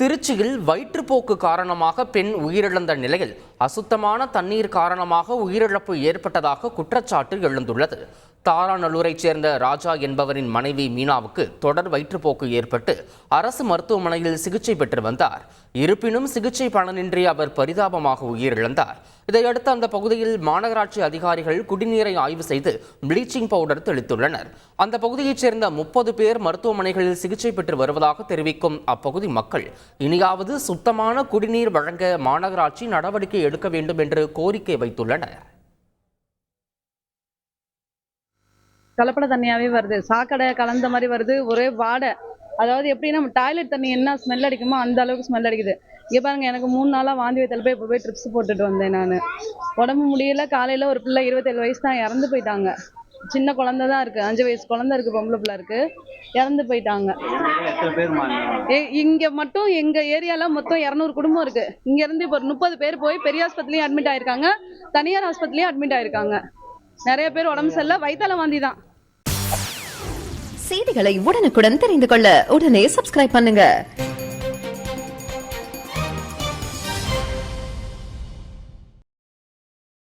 திருச்சியில் வயிற்றுப்போக்கு காரணமாக பெண் உயிரிழந்த நிலையில் அசுத்தமான தண்ணீர் காரணமாக உயிரிழப்பு ஏற்பட்டதாக குற்றச்சாட்டு எழுந்துள்ளது. தாராநல்லூரைச் சேர்ந்த ராஜா என்பவரின் மனைவி மீனாவுக்கு தொடர் வயிற்றுப்போக்கு ஏற்பட்டு அரசு மருத்துவமனையில் சிகிச்சை பெற்று வந்தார். இருப்பினும் சிகிச்சை பலனின்றி அவர் பரிதாபமாக உயிரிழந்தார். இதையடுத்து அந்த பகுதியில் மாநகராட்சி அதிகாரிகள் குடிநீரை ஆய்வு செய்து ப்ளீச்சிங் பவுடர் தெளித்துள்ளனர். அந்த பகுதியைச் சேர்ந்த 30 பேர் மருத்துவமனைகளில் சிகிச்சை பெற்று வருவதாக தெரிவிக்கும் அப்பகுதி மக்கள் இனியாவது சுத்தமான குடிநீர் வழங்க மாநகராட்சி நடவடிக்கை எடுக்க வேண்டும் என்று கோரிக்கை வைத்துள்ளனர். கலப்பட தண்ணியாகவே வருது, சாக்கடை கலந்த மாதிரி வருது, ஒரே வாடை. அதாவது எப்படின்னா நம்ம டாய்லெட் தண்ணி என்ன ஸ்மெல் அடிக்குமோ அந்த அளவுக்கு ஸ்மெல் அடிக்குது. இங்கே பாருங்க, எனக்கு 3 நாளாக வாந்தி வயத்தில் போய் இப்போ போய் ட்ரிப்ஸ் போட்டுட்டு வந்தேன். நான் உடம்பு முடியல. காலையில் ஒரு பிள்ளை 27 வயசு தான் இறந்து போயிட்டாங்க. சின்ன குழந்தை தான் இருக்குது, 5 வயசு குழந்தை இருக்குது, பொம்பளை பிள்ளை இருக்குது, இறந்து போயிட்டாங்க. இங்கே மட்டும் எங்கள் ஏரியாவில் மொத்தம் 200 குடும்பம் இருக்குது. இங்கேருந்து இப்போ 30 பேர் போய் பெரிய ஆஸ்பத்திரிலையும் அட்மிட் ஆயிருக்காங்க, தனியார் ஆஸ்பத்திரிலையும் அட்மிட் ஆயிருக்காங்க. நிறைய பேர் உடம்பு சரியில்லை, வயித்தால வாந்தி தான். செய்திகளை உடனுக்குடன் தெரிந்து கொள்ள உடனே சப்ஸ்கிரைப் பண்ணுங்க.